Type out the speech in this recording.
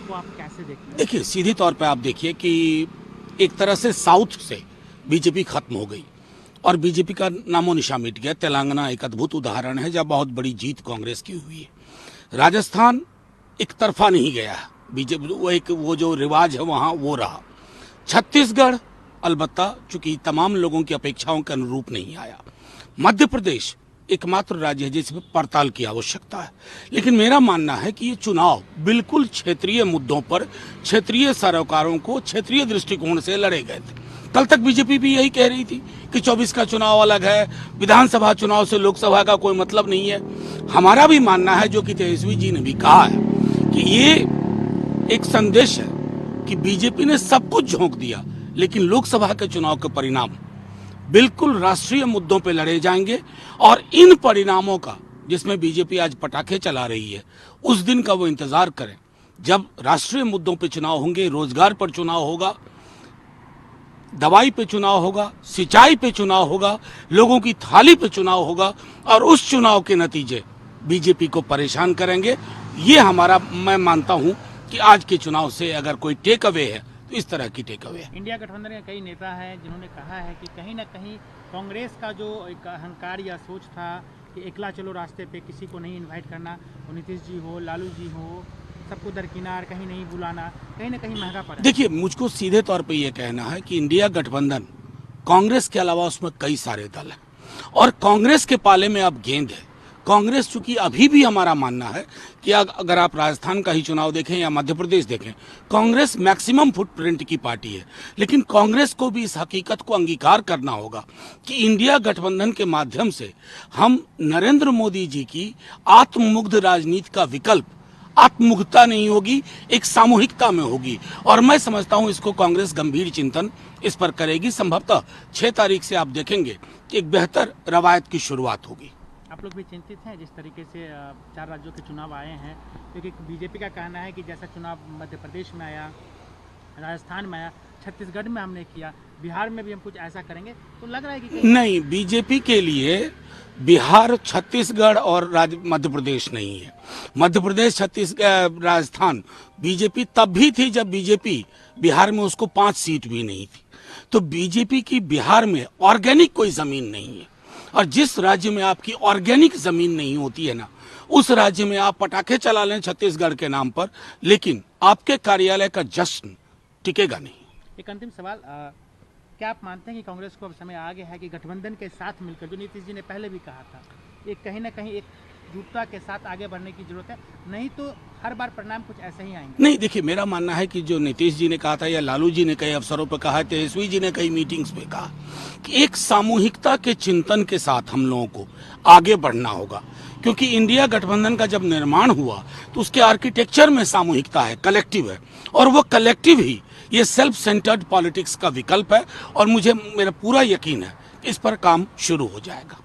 को आप कैसे देखते हैं? देखिए, सीधे तौर पे आप देखिए कि एक तरह से साउथ से बीजेपी खत्म हो गई और बीजेपी का नामो निशान मिट गया। तेलंगाना एक अद्भुत उदाहरण है जब बहुत बड़ी जीत कांग्रेस की हुई है। राजस्थान एक तरफा नहीं गया, बीजेपी वो जो रिवाज है वहां वो रहा। छत्तीसगढ़ अलबत्ता चूंकि तमाम लोगों की अपेक्षाओं के अनुरूप नहीं आया। मध्य प्रदेश एकमात्र राज्य है जिसमें पड़ताल की आवश्यकता है। लेकिन मेरा मानना है कि ये चुनाव बिल्कुल क्षेत्रीय मुद्दों पर क्षेत्रीय सरोकारों को क्षेत्रीय दृष्टिकोण से लड़े गए थे। कल तक बीजेपी भी यही कह रही थी कि 24 का चुनाव अलग है, विधानसभा चुनाव से लोकसभा का कोई मतलब नहीं है। हमारा भी मानना है, जो कि तेजस्वी जी ने भी कहा है, कि ये एक संदेश है कि बीजेपी ने सब कुछ झोंक दिया, लेकिन लोकसभा के चुनाव के परिणाम बिल्कुल राष्ट्रीय मुद्दों पे लड़े जाएंगे। और इन परिणामों का, जिसमें बीजेपी आज पटाखे चला रही है, उस दिन का वो इंतजार करें जब राष्ट्रीय मुद्दों पे चुनाव होंगे। रोजगार पर चुनाव होगा, दवाई पे चुनाव होगा, सिंचाई पे चुनाव होगा, लोगों की थाली पे चुनाव होगा, और उस चुनाव के नतीजे बीजेपी को परेशान करेंगे। ये हमारा, मैं मानता हूं कि आज के चुनाव से अगर कोई टेक अवे है तो इस तरह की टेक अवे है। इंडिया गठबंधन के कई नेता हैं जिन्होंने कहा है कि कहीं ना कहीं कांग्रेस का जो एक अहंकार या सोच था कि एकला चलो रास्ते पे, किसी को नहीं इनवाइट करना, वो नीतीश जी हो, लालू जी हो, सबको दरकिनार, कहीं नहीं बुलाना, कहीं ना कहीं महंगा पड़ा। देखिए, मुझको सीधे तौर पे ये कहना है कि इंडिया गठबंधन कांग्रेस के अलावा उसमें कई सारे दल हैं और कांग्रेस के पाले में अब गेंद है। कांग्रेस चूंकि अभी भी, हमारा मानना है कि अगर आप राजस्थान का ही चुनाव देखें या मध्य प्रदेश देखें, कांग्रेस मैक्सिमम फुटप्रिंट की पार्टी है। लेकिन कांग्रेस को भी इस हकीकत को अंगीकार करना होगा कि इंडिया गठबंधन के माध्यम से हम नरेंद्र मोदी जी की आत्ममुग्ध राजनीति का विकल्प, आत्ममुग्धता नहीं होगी, एक सामूहिकता में होगी। और मैं समझता हूं इसको कांग्रेस गंभीर चिंतन इस पर करेगी। संभवतः 6 तारीख से आप देखेंगे कि एक बेहतर रवायत की शुरुआत होगी। आप लोग भी चिंतित हैं जिस तरीके से 4 राज्यों के चुनाव आए हैं, क्योंकि बीजेपी का कहना है कि जैसा चुनाव मध्य प्रदेश में आया, राजस्थान में आया, छत्तीसगढ़ में हमने किया, बिहार में भी हम कुछ ऐसा करेंगे। तो लग रहा है कि नहीं, बीजेपी के लिए बिहार, छत्तीसगढ़ और मध्य प्रदेश नहीं है। मध्य प्रदेश, छत्तीसगढ़, राजस्थान बीजेपी तब भी थी जब बीजेपी बिहार में उसको 5 सीट भी नहीं थी। तो बीजेपी की बिहार में ऑर्गेनिक कोई जमीन नहीं है, और जिस राज्य में आपकी ऑर्गेनिक जमीन नहीं होती है ना, उस राज्य में आप पटाखे चला लें छत्तीसगढ़ के नाम पर, लेकिन आपके कार्यालय का जश्न टिकेगा नहीं। एक अंतिम सवाल, क्या आप मानते हैं कि कांग्रेस को अब समय आ गया है कि गठबंधन के साथ मिलकर, जो नीतीश जी ने पहले भी कहा था, एक कहीं ना कहीं एक एकजुटता के साथ आगे बढ़ने की जरूरत है, नहीं तो हर बार परिणाम कुछ ऐसे ही आएंगे? नहीं, देखिए, मेरा मानना है कि जो नीतीश जी ने कहा था या लालू जी ने कई अवसरों पर कहा है, तेजस्वी जी ने कई मीटिंग्स में कहा कि एक सामूहिकता के चिंतन के साथ हम लोगों को आगे बढ़ना होगा। क्योंकि इंडिया गठबंधन का जब निर्माण हुआ तो उसके आर्किटेक्चर में सामूहिकता है, कलेक्टिव है, और वो कलेक्टिव ही ये सेल्फ सेंटर्ड पॉलिटिक्स का विकल्प है। और मेरा पूरा यकीन है कि इस पर काम शुरू हो जाएगा।